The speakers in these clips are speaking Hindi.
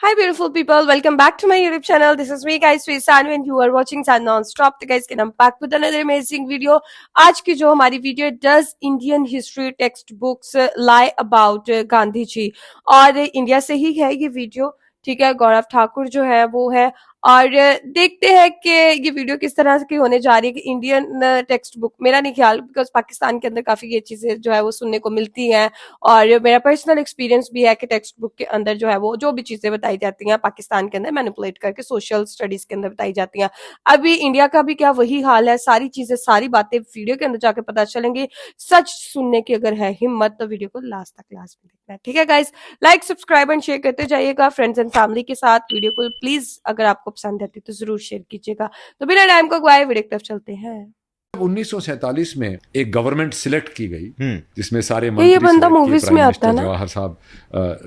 Hi, beautiful people. Welcome back to my YouTube channel. This is me, guys, Sri Sanu, and you are watching San Non-Stop. तो guys, I'm back with another amazing video. आज की जो हमारी वीडियो है, Does Indian History Textbooks lie about Gandhi ji? और इंडिया से ही है ये वीडियो. ठीक है, गौरव ठाकुर जो है वो है. और देखते हैं कि ये वीडियो किस तरह की होने जा रही है कि इंडियन टेक्स्ट बुक, मेरा नहीं ख्याल, बिकॉज पाकिस्तान के अंदर काफी ये चीजें जो है वो सुनने को मिलती हैं. और मेरा पर्सनल एक्सपीरियंस भी है कि टेक्स्ट बुक के अंदर जो है वो जो भी चीजें बताई जाती हैं पाकिस्तान के अंदर मैनिपुलेट करके सोशल स्टडीज के अंदर बताई जाती हैं. अभी इंडिया का भी क्या वही हाल है. सारी चीजें सारी बातें वीडियो के अंदर जाके पता चलेंगी. सच सुनने की अगर है हिम्मत तो वीडियो को लास्ट तक में देखना है. ठीक है guys, like subscribe and share करते जाइएगा फ्रेंड्स एंड फैमिली के साथ. वीडियो को प्लीज अगर आपको पसंद आती तो जरूर शेयर कीजिएगा. तो बिना टाइम को गवाए वीडियो की तरफ चलते हैं. 1947 में एक गवर्नमेंट सिलेक्ट की गई जिसमें सारे ये मंत्री बंदा select किए, मूवीज प्राइम में मिनिस्टर आता है ना. जवाहर साहब,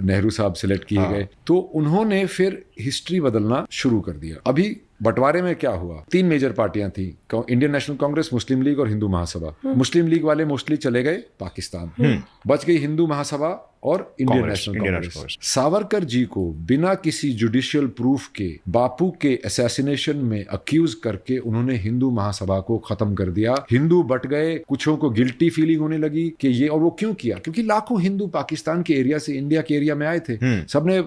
नेहरू साहब सिलेक्ट किए गए. तो उन्होंने फिर हिस्ट्री बदलना शुरू कर दिया. अभी बंटवारे में क्या हुआ, 3 मेजर पार्टियां थी, इंडियन नेशनल कांग्रेस, मुस्लिम लीग और हिंदू महासभा. मुस्लिम लीग वाले मोस्टली चले गए पाकिस्तान, बच गई हिंदू महासभा और इंडियन नेशनल कांग्रेस. सावरकर जी को बिना किसी जुडिशियल प्रूफ के बापू के असैसिनेशन में अक्यूज करके उन्होंने हिंदू महासभा को खत्म कर दिया. हिंदू बट गए, कुछों को गिल्टी फीलिंग होने लगी कि ये, और वो क्यों किया, क्योंकि लाखों हिंदू पाकिस्तान के एरिया से इंडिया के एरिया में आए थे. सबने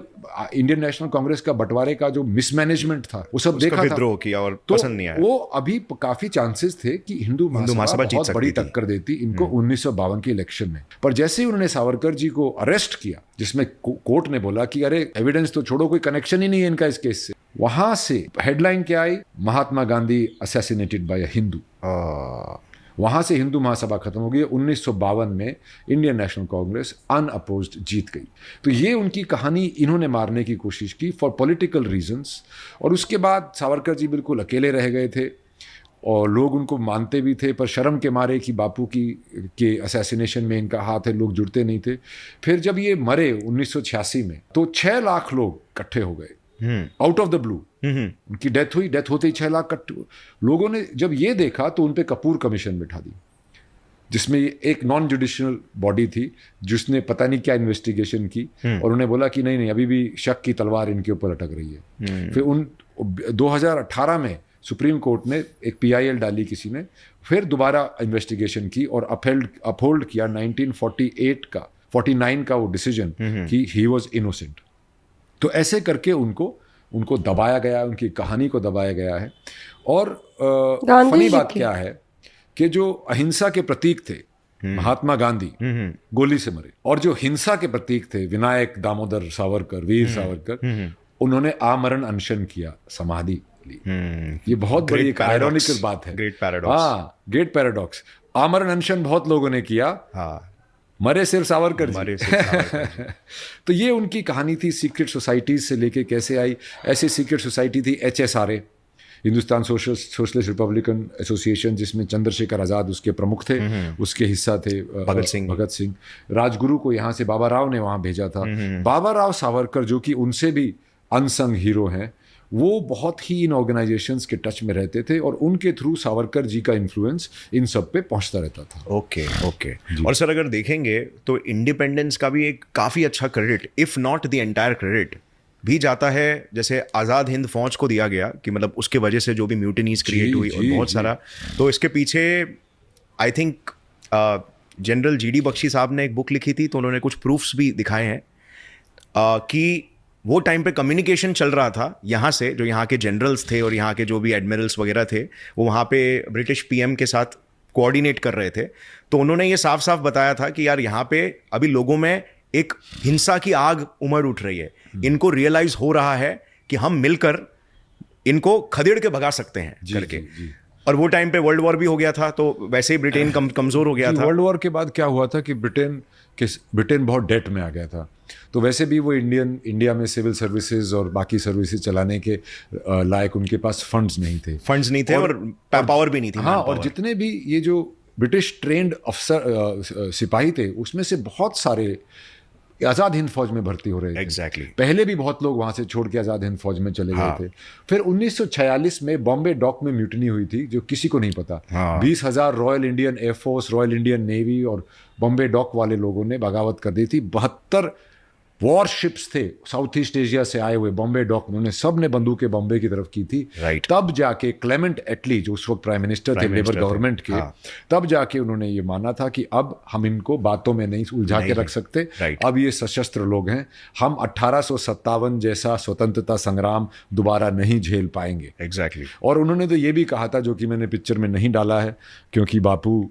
इंडियन नेशनल कांग्रेस का बंटवारे का जो मिसमैनेजमेंट था वो सब देखा था, विद्रोह किया और तो पसंद नहीं आया. वो अभी काफी चांसेस थे कि हिंदू महासभा बहुत बड़ी टक्कर देती इनको 1952 के इलेक्शन में. पर जैसे ही उन्होंने सावरकर जी को अरेस्ट किया, जिसमें कोर्ट ने बोला कि अरे एविडेंस तो छोड़ो, कोई कनेक्शन ही नहीं है इनका इस केस से, वहां से हेडलाइन क्या आई, महात्मा गांधी असैसिनेटेड बाय अ हिंदू. वहां से हिंदू महासभा खत्म हो गई. 1952 में इंडियन नेशनल कांग्रेस अनअपोज्ड जीत गई. तो ये उनकी कहानी. इन्होंने मारने की कोशिश की फॉर पॉलिटिकल रीजंस, और उसके बाद सावरकर जी बिल्कुल अकेले रह गए थे और लोग उनको मानते भी थे, पर शर्म के मारे कि बापू के असैसिनेशन में इनका हाथ है, लोग जुड़ते नहीं थे. फिर जब ये मरे 1986 में, तो 6 लाख लोग इकट्ठे हो गए आउट ऑफ द ब्लू. उनकी डेथ हुई, डेथ होते ही 6 लाख लोगों ने जब ये देखा तो उन पे कपूर कमीशन बिठा दी, जिसमें एक नॉन जुडिशियल बॉडी थी जिसने पता नहीं क्या इन्वेस्टिगेशन की, और उन्हें बोला कि नहीं अभी भी शक की तलवार इनके ऊपर अटक रही है. फिर 2018 में सुप्रीम कोर्ट ने एक PIL डाली किसी ने, फिर दोबारा इन्वेस्टिगेशन की और अपहोल्ड किया 1949 का वो डिसीजन कि ही वॉज इनोसेंट. तो ऐसे करके उनको दबाया गया, उनकी कहानी को दबाया गया है. और फनी बात क्या है कि जो अहिंसा के प्रतीक थे महात्मा गांधी गोली से मरे, और जो हिंसा के प्रतीक थे विनायक दामोदर सावरकर, वीर सावरकर, उन्होंने आमरण अनशन किया, समाधि ली. ये बहुत बड़ी एक आयरॉनिकल बात है. Great paradox. हाँ, ग्रेट पैराडॉक्स. आमरण अनशन बहुत लोगों ने किया, मरे सिर्फ सावरकर जी. तो ये उनकी कहानी थी. सीक्रेट सोसाइटीज से लेके कैसे आई. ऐसे सीक्रेट सोसाइटी थी HSRA, Hindustan socialist Republican association, जिसमें चंद्रशेखर आजाद उसके प्रमुख थे, उसके हिस्सा थे भगत सिंह. राजगुरु को यहाँ से बाबा राव ने वहाँ भेजा था. बाबा राव सावरकर जो कि उनसे भी अनसंग हीरो हैं, वो बहुत ही इन ऑर्गेनाइजेशंस के टच में रहते थे, और उनके थ्रू सावरकर जी का इन्फ्लुएंस इन सब पे पहुंचता रहता था. ओके. और सर अगर देखेंगे तो इंडिपेंडेंस का भी एक काफ़ी अच्छा credit, if not the entire credit, भी जाता है जैसे आज़ाद हिंद फौज को दिया गया, कि मतलब उसके वजह से जो भी म्यूटिनीज क्रिएट हुई और बहुत सारा. तो इसके पीछे I think general GD Bakshi साहब ने एक बुक लिखी थी, तो उन्होंने कुछ प्रूफ्स भी दिखाए हैं कि वो टाइम पे कम्युनिकेशन चल रहा था यहाँ से, जो यहाँ के जनरल्स थे और यहाँ के जो भी एडमिरल्स वगैरह थे, वो वहाँ पे ब्रिटिश PM के साथ कोऑर्डिनेट कर रहे थे. तो उन्होंने ये साफ साफ बताया था कि यार यहाँ पे अभी लोगों में एक हिंसा की आग उमड़ उठ रही है, इनको रियलाइज हो रहा है कि हम मिलकर इनको खदेड़ के भगा सकते हैं करके. और वो टाइम पे वर्ल्ड वॉर भी हो गया था, तो वैसे ही ब्रिटेन कमजोर हो गया था. वर्ल्ड वॉर के बाद क्या हुआ था कि ब्रिटेन बहुत डेट में आ गया था. तो वैसे भी वो इंडिया में सिविल सर्विसेज और बाकी सर्विसेज चलाने के लायक उनके पास फंड्स नहीं थे और पावर भी नहीं थी. हाँ, और जितने भी ये जो ब्रिटिश ट्रेंड अफसर सिपाही थे, उसमें से बहुत सारे आज़ाद हिंद फौज में भर्ती हो रहे थे. एग्जैक्टली. पहले भी बहुत लोग वहां से छोड़ के आज़ाद हिंद फौज में चले गए थे. फिर 1946 में बॉम्बे डॉक में म्यूटनी हुई थी, जो किसी को नहीं पता. 20,000 royal Indian air force, royal Indian navy और बॉम्बे डॉक वाले लोगों ने बगावत कर दी थी. 72 वॉरशिप्स थे साउथ ईस्ट एशिया से आए हुए, बॉम्बे डॉक, उन्होंने सब ने बंदूकें बॉम्बे की तरफ की थी। Right. तब जाके क्लेमेंट एटली जो उस वक्त प्राइम मिनिस्टर थे लेबर गवर्नमेंट के, तब जाके उन्होंने ये माना था कि अब हम इनको बातों में नहीं उलझा के रख सकते। Right. अब ये सशस्त्र लोग हैं, हम 1857 जैसा स्वतंत्रता संग्राम दोबारा नहीं झेल पाएंगे। एग्जैक्टली। और उन्होंने तो ये भी कहा था, जो कि मैंने पिक्चर में नहीं डाला है क्योंकि बापू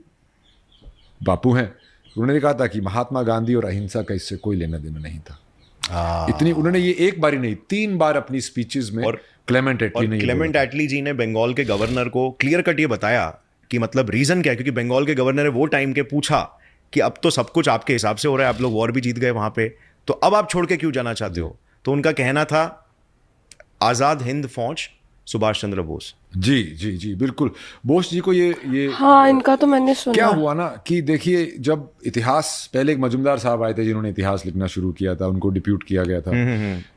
हैं, उन्होंने कहा था कि महात्मा गांधी और अहिंसा का इससे कोई लेना देना नहीं था। इतनी उन्होंने ये एक बार ही नहीं 3 बार अपनी स्पीचेस में क्लेमेंट एटली जी ने बंगाल के गवर्नर को क्लियर कट ये बताया कि मतलब रीजन क्या है, क्योंकि बंगाल के गवर्नर ने वो टाइम के पूछा कि अब तो सब कुछ आपके हिसाब से हो रहा है, आप लोग वॉर भी जीत गए वहां पे, तो अब आप छोड़ के क्यों जाना चाहते हो? तो उनका कहना था आजाद हिंद फौज सुभाष चंद्र बोस। जी जी जी बिल्कुल। बोस जी को ये हाँ, इनका तो मैंने सुना। क्या हुआ ना कि देखिए, जब इतिहास, पहले एक मजूमदार साहब आए थे जिन्होंने इतिहास लिखना शुरू किया था, उनको डिप्यूट किया गया था।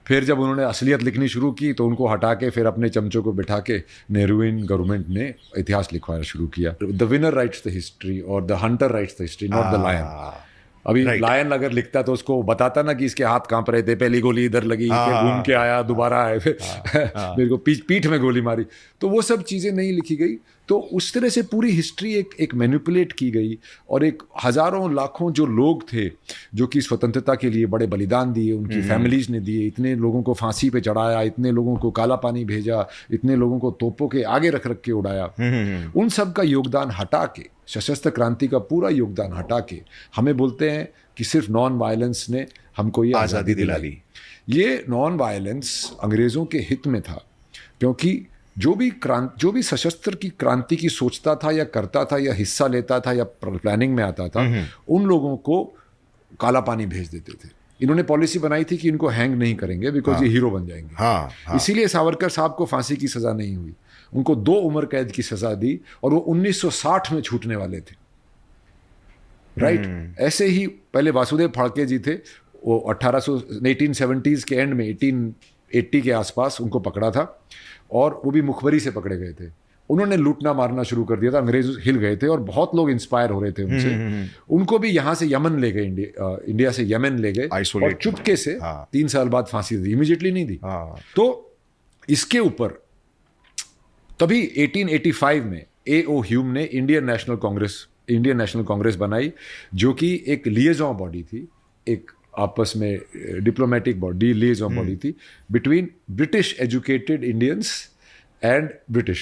फिर जब उन्होंने असलियत लिखनी शुरू की तो उनको हटा के फिर अपने चमचों को बिठा के नेहरूइन गवर्नमेंट ने इतिहास लिखवाना शुरू किया। The winner writes the history और the hunter writes the history, not the lion. अभी लायन अगर लिखता तो उसको बताता ना कि इसके हाथ कांप रहे थे, पहली गोली इधर लगी, फिर घूम के आया, दोबारा आए, फिर मेरे को पीठ में गोली मारी। तो वो सब चीज़ें नहीं लिखी गई। तो उस तरह से पूरी हिस्ट्री एक मैनिपुलेट की गई, और एक हज़ारों लाखों जो लोग थे जो कि स्वतंत्रता के लिए बड़े बलिदान दिए, उनकी फैमिलीज ने दिए, इतने लोगों को फांसी पे चढ़ाया, इतने लोगों को काला पानी भेजा, इतने लोगों को तोपों के आगे रख के उड़ाया, उन सब का योगदान हटा के, सशस्त्र क्रांति का पूरा योगदान हटा के जो बोलते हैं कि सिर्फ नॉन वायलेंस ने हमको ये आज़ादी दिला दी। ये नॉन वायलेंस अंग्रेज़ों के हित में था, क्योंकि जो भी सशस्त्र की क्रांति की सोचता था या करता था या हिस्सा लेता था या प्लानिंग में आता था, उन लोगों को काला पानी भेज देते थे। इन्होंने पॉलिसी बनाई थी कि इनको हैंग नहीं करेंगे बिकॉज ये हीरो बन जाएंगे। इसीलिए सावरकर साहब को फांसी की सजा नहीं हुई, उनको 2 उम्र कैद की सजा दी, और वो 1960 में छूटने वाले थे। राइट। ऐसे ही पहले वासुदेव फाड़के जी थे, वो 1870s के एंड में 1880 के आसपास उनको पकड़ा था, और वो भी मुखबरी से पकड़े गए थे। उन्होंने लूटना मारना शुरू कर दिया था, अंग्रेज हिल गए थे और बहुत लोग इंस्पायर हो रहे थे उनसे। उनको भी यहाँ से यमन ले गए, इंडिया से यमन ले गए, और चुपके से 3 साल बाद फांसी दी, इमीडिएटली नहीं दी। तो इसके ऊपर तभी 1885 में A.O. ह्यूम ने इंडियन नेशनल कांग्रेस बनाई, जो कि एक लिएजॉन बॉडी थी, एक आपस में डिप्लोमेटिक बॉडी, लिएजॉन बॉडी थी between British educated Indians and British.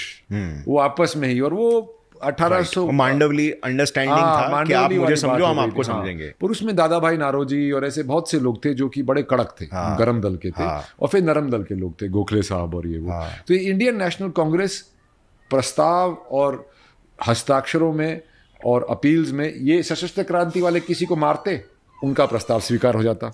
वो आपस में ही, और वो 1800 मांडवली अंडरस्टैंडिंग था कि आप मुझे समझो, हम आपको समझेंगे। पर उसमें दादा भाई नारोजी और ऐसे बहुत से लोग थे जो कि बड़े कड़क थे, गरम दल के थे, और फिर नरम दल के लोग थे, गोखले साहब और ये वो। तो ये इंडियन नेशनल कांग्रेस प्रस्ताव और हस्ताक्षरों में और अपील्स में, ये सशस्त्र क्रांति वाले किसी को मारते, उनका प्रस्ताव स्वीकार हो जाता,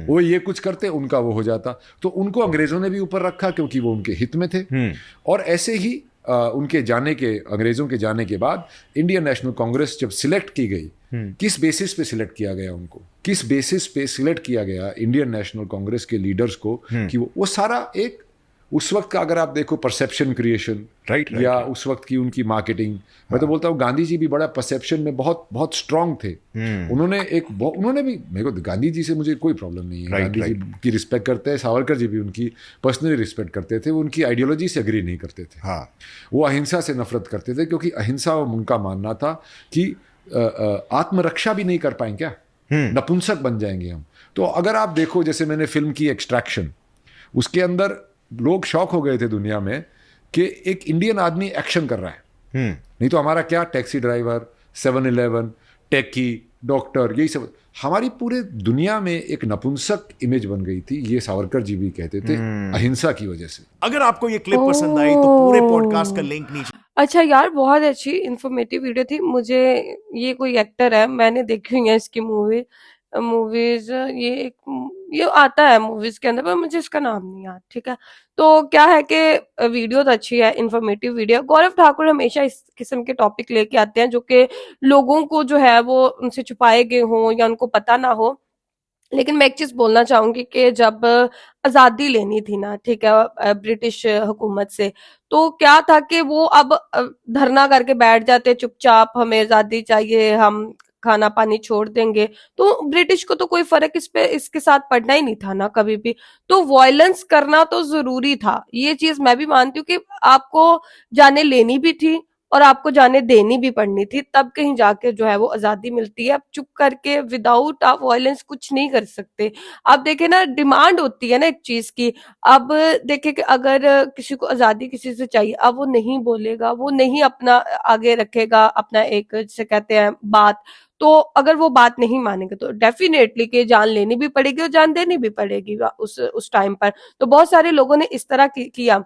वो ये कुछ करते, उनका वो हो जाता। तो उनको अंग्रेजों ने भी ऊपर रखा क्योंकि वो उनके हित में थे। और ऐसे ही अंग्रेजों के जाने के बाद इंडियन नेशनल कांग्रेस जब सिलेक्ट की गई, किस बेसिस पे सिलेक्ट किया गया उनको, किस बेसिस पे सिलेक्ट किया गया इंडियन नेशनल कांग्रेस के लीडर्स को, कि वो सारा एक उस वक्त का अगर आप देखो परसेप्शन क्रिएशन, या उस वक्त की उनकी मार्केटिंग। मैं तो बोलता हूँ गांधी जी भी बड़ा परसेप्शन में बहुत बहुत स्ट्रांग थे। उन्होंने भी, मेरे को गांधी जी से मुझे कोई प्रॉब्लम नहीं है, गांधी जी की रिस्पेक्ट करते हैं, सावरकर जी भी उनकी पर्सनली रिस्पेक्ट करते थे, वो उनकी आइडियोलॉजी से एग्री नहीं करते थे। वो अहिंसा से नफरत करते थे, क्योंकि अहिंसा उनका मानना था कि आत्मरक्षा भी नहीं कर पाएंगे क्या, नपुंसक बन जाएंगे हम। तो अगर आप देखो, जैसे मैंने फिल्म की एक्सट्रैक्शन, उसके अंदर लोग शॉक हो गए थे दुनिया में कि एक इंडियन आदमी एक्शन कर रहा है। नहीं तो हमारा क्या, टैक्सी ड्राइवर, 7-Eleven, टेकी, डॉक्टर, यही सब हमारी पूरे दुनिया में एक नपुंसक इमेज बन गई थी। ये सावरकर जी भी कहते थे, अहिंसा की वजह से। अगर आपको ये क्लिप पसंद आई तो पूरे पॉडकास्ट का लिंक नीचे। अच्छा यार, बहुत अच्छी इन्फॉर्मेटिव वीडियो थी। मुझे ये कोई एक्टर है, मैंने देखी हुई है इसकी मूवीज, ये आता है मूवीज के अंदर, पर मुझे इसका नाम नहीं याद। ठीक है, तो क्या है कि वीडियो तो अच्छी है, इन्फॉर्मेटिव वीडियो। गौरव ठाकुर हमेशा इस किस्म के टॉपिक लेके आते हैं जो कि लोगों को जो है वो उनसे छुपाए गए हों या उनको पता ना हो। लेकिन मैं एक चीज बोलना चाहूंगी कि जब आजादी लेनी थी ना, ठीक है, ब्रिटिश हुकूमत से, तो क्या था कि वो अब धरना करके बैठ जाते चुपचाप, हमें आजादी चाहिए, हम खाना पानी छोड़ देंगे, तो ब्रिटिश को तो कोई फर्क इसके साथ पड़ना ही नहीं था ना कभी भी। तो वॉयलेंस करना तो जरूरी था, ये चीज मैं भी मानती हूँ कि आपको जाने लेनी भी थी और आपको जाने देनी भी पड़नी थी, तब कहीं जाके जो है वो आजादी मिलती है। आप चुप करके विदाउट आप वॉयलेंस कुछ नहीं कर सकते। आप देखे ना, डिमांड होती है ना एक चीज की। अब देखे कि अगर किसी को आजादी किसी से चाहिए, अब वो नहीं बोलेगा, वो नहीं अपना आगे रखेगा अपना एक जिसे कहते हैं बात, तो अगर वो बात नहीं मानेंगे तो डेफिनेटली कि जान लेनी भी पड़ेगी और जान देनी भी पड़ेगी उस टाइम पर। तो बहुत सारे लोगों ने इस तरह किया।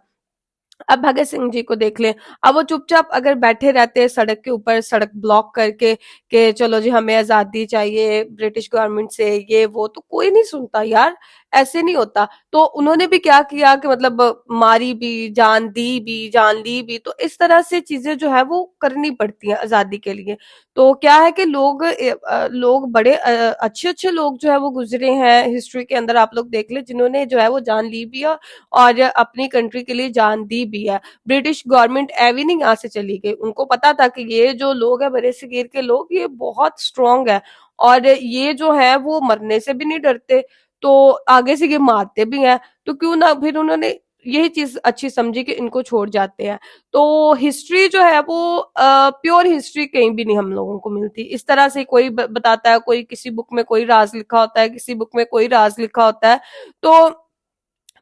अब भगत सिंह जी को देख लें, अब वो चुपचाप अगर बैठे रहते हैं सड़क के ऊपर, सड़क ब्लॉक करके कि चलो जी हमें आजादी चाहिए ब्रिटिश गवर्नमेंट से, ये वो, तो कोई नहीं सुनता यार, ऐसे नहीं होता। तो उन्होंने भी क्या किया कि मतलब मारी भी, जान दी भी, जान ली भी। तो इस तरह से चीजें जो है वो करनी पड़ती हैं आजादी के लिए। तो क्या है कि लोग बड़े अच्छे अच्छे लोग जो है वो गुजरे हैं हिस्ट्री के अंदर, आप लोग देख ले, जिन्होंने जो है वो जान ली भी है और अपनी कंट्री के लिए जान दी भी है। ब्रिटिश गवर्नमेंट ऐवी नहीं यहाँ से चली गई, उनको पता था कि ये जो लोग है बड़े सगीर के लोग, ये बहुत स्ट्रांग है और ये जो है वो मरने से भी नहीं डरते, तो आगे से ये मारते भी हैं। तो क्यों ना फिर उन्होंने यही चीज अच्छी समझी कि इनको छोड़ जाते हैं। तो हिस्ट्री जो है वो प्योर हिस्ट्री कहीं भी नहीं हम लोगों को मिलती। इस तरह से कोई बताता है, कोई किसी बुक में कोई राज लिखा होता है, किसी बुक में कोई राज लिखा होता है। तो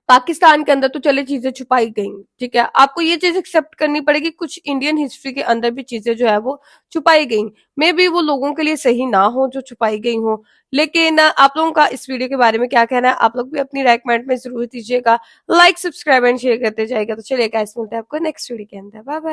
पाकिस्तान के अंदर तो चले चीजें छुपाई गई, ठीक है, आपको ये चीज एक्सेप्ट करनी पड़ेगी, कुछ इंडियन हिस्ट्री के अंदर भी चीजें जो है वो छुपाई गई। मे बी वो लोगों के लिए सही ना हो जो छुपाई गई हो, लेकिन आप लोगों का इस वीडियो के बारे में क्या कहना है, आप लोग भी अपनी राय कमेंट में जरूर दीजिएगा। लाइक सब्सक्राइब एंड शेयर करते जाएगा। तो चलिए गाइस, मिलते हैं आपको नेक्स्ट वीडियो के अंदर। Bye bye.